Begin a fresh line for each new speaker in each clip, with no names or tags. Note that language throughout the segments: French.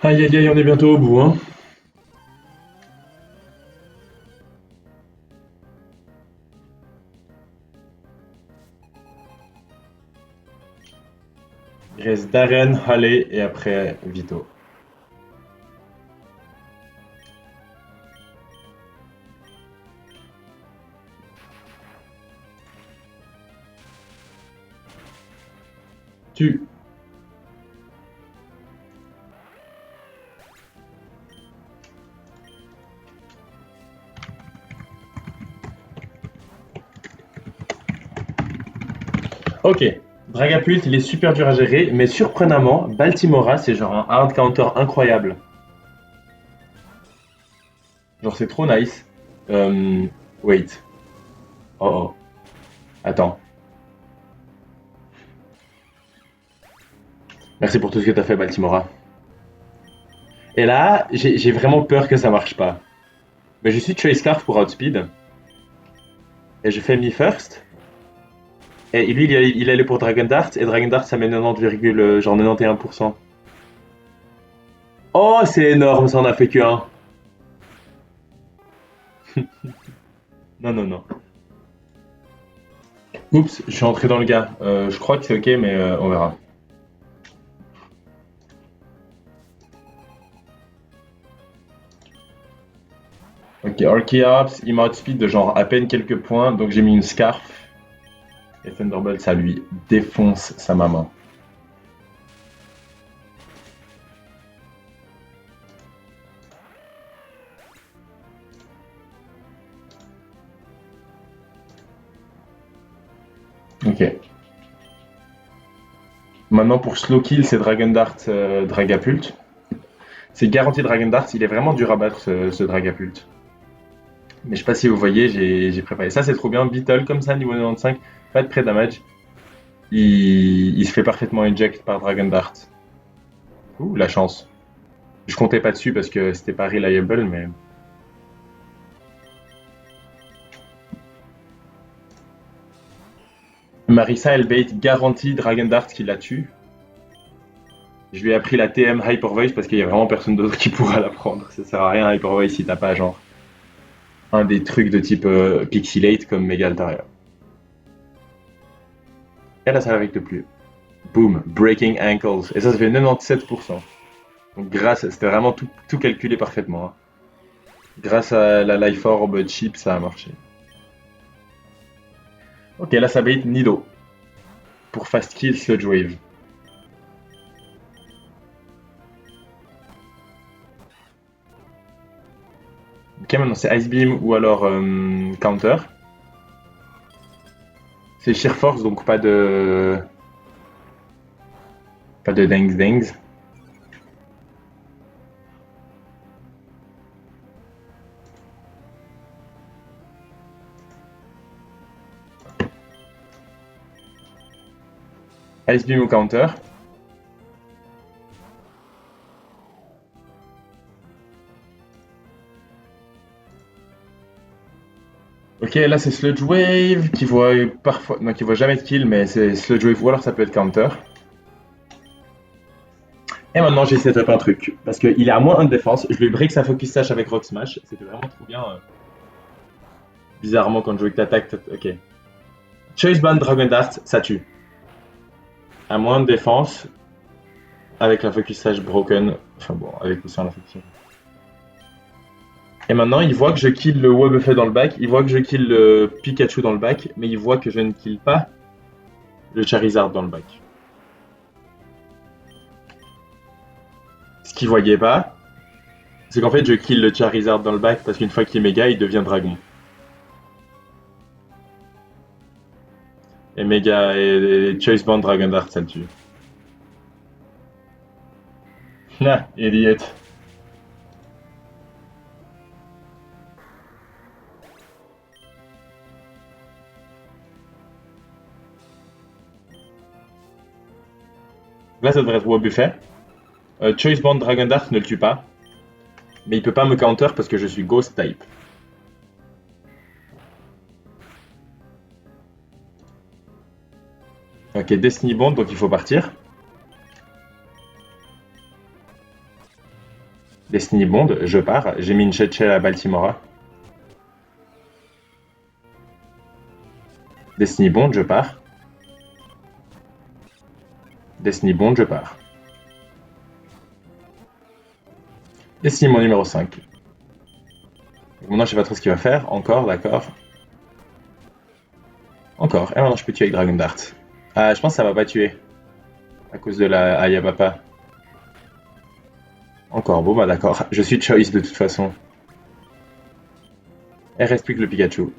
Aïe aïe aïe, on est bientôt au bout, hein. Il reste Darren, Halley et après Vito. Tu. Ok. Dragapult, il est super dur à gérer, mais surprenamment, Baltimora, c'est genre un hard counter incroyable. Genre, c'est trop nice. Euh, Wait. Oh oh. Attends. Merci pour tout ce que t'as fait, Baltimora. Et là, j'ai vraiment peur que ça marche pas. Mais je suis Trace Scarf pour Outspeed. Et je fais Me First. Et lui, il allait pour Dragon Dart. Et Dragon Dart, ça met 90, genre 91%. Oh, c'est énorme, ça en a fait que un. Non, non, non. Oups, je suis entré dans le gars. Je crois que c'est ok, mais on verra. Ok, Archeops, il m'a outspeed de genre à peine quelques points, donc j'ai mis une scarf. Et Thunderbolt, ça lui défonce sa maman. Ok. Maintenant pour slow kill, c'est Dragon Dart, Dragapult. C'est garanti Dragon Dart, il est vraiment dur à battre ce Dragapult. Mais je sais pas si vous voyez, j'ai préparé ça, c'est trop bien. Beetle comme ça, niveau 95, pas de pré-damage. Il se fait parfaitement eject par Dragon Dart. Ouh, la chance. Je comptais pas dessus parce que c'était pas reliable, mais. Marissa, elle bait garantie Dragon Dart qui la tue. Je lui ai appris la TM Hyper Voice parce qu'il y a vraiment personne d'autre qui pourra la prendre. Ça sert à rien Hyper Voice si t'as pas genre un des trucs de type Pixelate comme Mega Altaria. Et là, ça n'arrête plus. Boom, Breaking Ankles. Et ça fait 97%. Donc c'était vraiment tout calculé parfaitement, hein. Grâce à la Life Orb cheap, ça a marché. Ok, là ça bait Nido pour fast kill Sludge Wave. Ok, maintenant c'est Ice Beam ou alors Counter. C'est Sheer Force, donc pas de Dangs Dangs. Ice Beam ou Counter. Ok, là c'est Sludge Wave qui voit parfois, non, qui voit jamais de kill, mais c'est Sludge Wave ou alors ça peut être Counter. Et maintenant j'ai setup un truc parce qu'il est à moins 1 de défense. Je lui break sa Focus Sash avec Rock Smash. C'était vraiment trop bien. Bizarrement quand je veux que t'attaques. Ok. Choice Band Dragon Dart, ça tue. À moins de défense avec la Focus Sash broken. Enfin bon, avec ou sans la Focus Sash. Et maintenant, il voit que je kill le Wobbuffet dans le back, il voit que je kill le Pikachu dans le back, mais il voit que je ne kill pas le Charizard dans le back. Ce qu'il voyait pas, c'est qu'en fait, je kill le Charizard dans le back parce qu'une fois qu'il est méga, il devient dragon. Et méga et Choice Band Dragon Dart, ça le tue. Ah, idiot. Là, ça devrait être Wobbuffet. Choice Band Dragon Dart ne le tue pas, mais il peut pas me counter parce que je suis Ghost type. Ok, Destiny Bond, donc il faut partir. Destiny Bond, je pars. J'ai mis une Churchill à Baltimora. Destiny Bond, je pars. Destiny Bond, je pars. Destiny mon numéro 5. Maintenant, je sais pas trop ce qu'il va faire. Encore, d'accord. Encore. Et maintenant, je peux tuer avec Dragon Dart. Ah, je pense que ça va pas tuer. À cause de la Ayabapa. Encore, bon bah d'accord. Je suis choice de toute façon. Il reste plus que le Pikachu.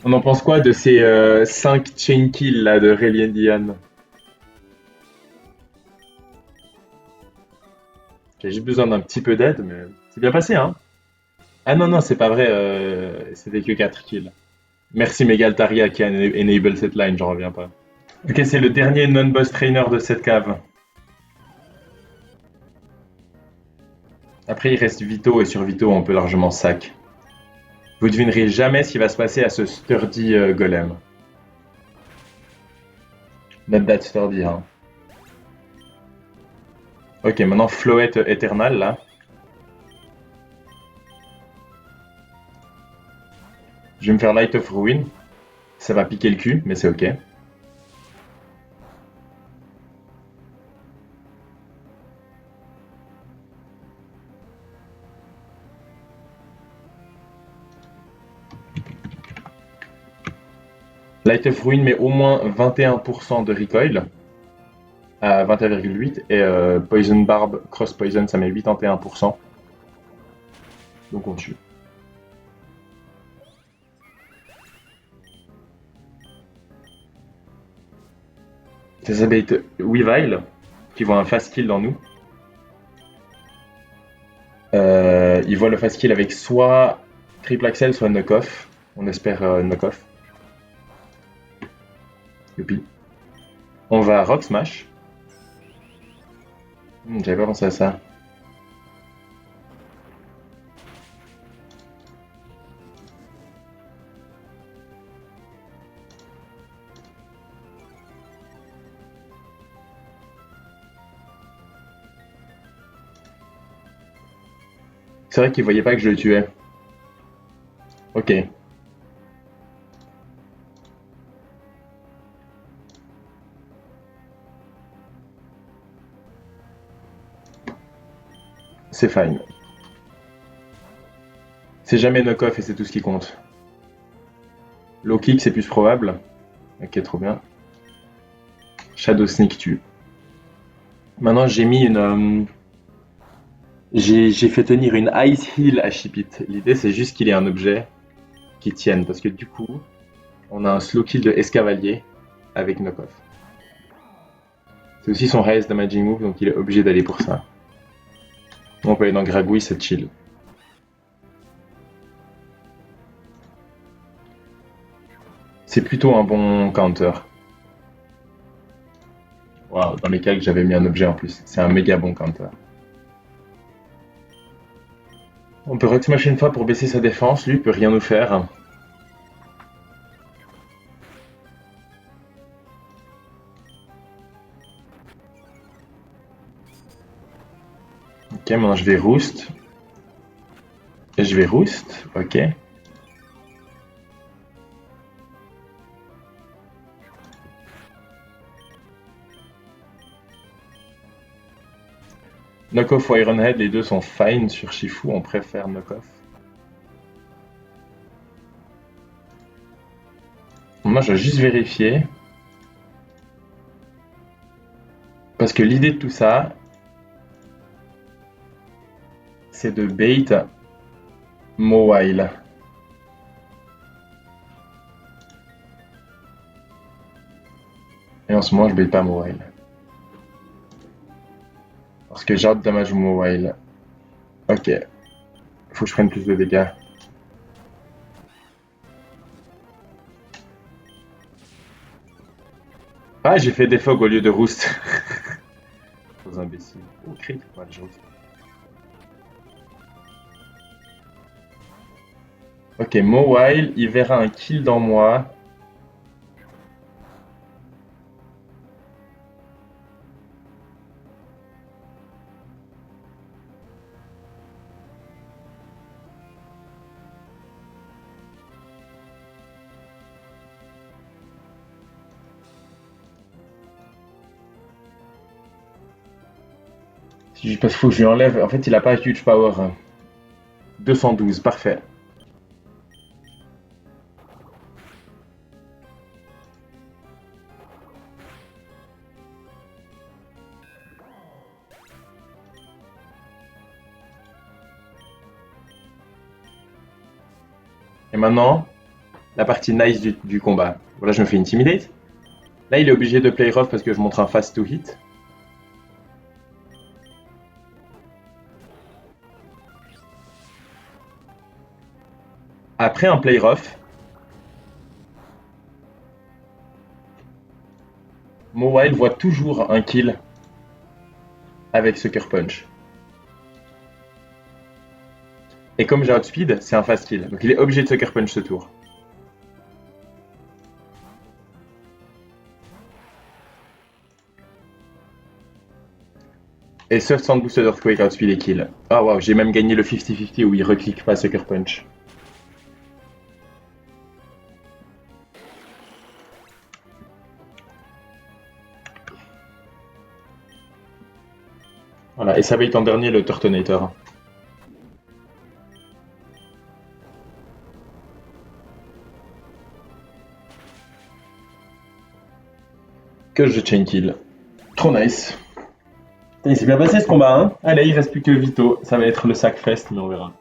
On en pense quoi de ces 5 chain kills là de Reliant Diane? J'ai juste besoin d'un petit peu d'aide, mais c'est bien passé, hein? Ah non, non, c'est pas vrai, c'était que 4 kills. Merci Megaltaria qui a enable cette line, j'en reviens pas. Ok, c'est le dernier non-boss trainer de cette cave. Après, il reste Vito, et sur Vito, on peut largement sac. Vous devinerez jamais ce qui va se passer à ce sturdy golem. Not that sturdy, hein. Ok, maintenant Floette Eternal, là. Je vais me faire Light of Ruin. Ça va piquer le cul, mais c'est ok. Light of Ruin met au moins 21% de recoil à 21,8 et Poison Barb Cross Poison ça met 81%. Donc on tue. Ça s'appelle Weavile qui voit un fast kill dans nous. Il voit le fast kill avec soit triple axel soit knock-off. On espère knock-off. Youpi. On va Rock Smash. J'avais pas pensé à ça. C'est vrai qu'il voyait pas que je le tuais. Ok. C'est fine. C'est jamais knock-off et c'est tout ce qui compte. Low kick c'est plus probable. Ok, trop bien. Shadow Sneak tue. Maintenant j'ai mis une... j'ai fait tenir une Ice Heal à Shipit. L'idée c'est juste qu'il ait un objet qui tienne parce que du coup on a un slow kill de Escavalier avec knock-off. C'est aussi son highest damaging move donc il est obligé d'aller pour ça. On peut aller dans Gragouille, c'est chill. C'est plutôt un bon counter. Wow, dans les cas que j'avais mis un objet en plus. C'est un méga bon counter. On peut Rock Smash une fois pour baisser sa défense, lui peut rien nous faire. Ok, maintenant je vais Roost. Et je vais Roost, ok. Knock-off ou Ironhead, les deux sont fine sur Shifu, on préfère knock-off. Moi je vais juste vérifier. Parce que l'idée de tout ça, c'est de bait Mowile. Et en ce moment je bait pas Mowile. Parce que j'ai damage Mowile. Ok. Faut que je prenne plus de dégâts. Ah, j'ai fait des fogs au lieu de Roost. Aux imbéciles. Oh, crit. Ouais, je roost. Ok, Mowile, il verra un kill dans moi. Parce qu'il faut que je lui enlève. En fait, il a pas huge power. 212, parfait. Et maintenant, la partie nice du combat. Voilà, je me fais intimidate. Là, il est obligé de play rough parce que je montre un fast to hit. Après un play rough, Mawile voit toujours un kill avec Sucker Punch. Et comme j'ai outspeed, c'est un fast kill. Donc il est obligé de Sucker Punch ce tour. Et Soft Sand Boosted Earthquake outspeed et kill. Ah waouh, j'ai même gagné le 50-50 où il reclique pas Sucker Punch. Voilà, et ça va être en dernier le Turtonator. Que je chain kill. Trop nice. Il s'est bien passé ce combat, hein. Allez, il reste plus que Vito. Ça va être le sac fest, mais on verra.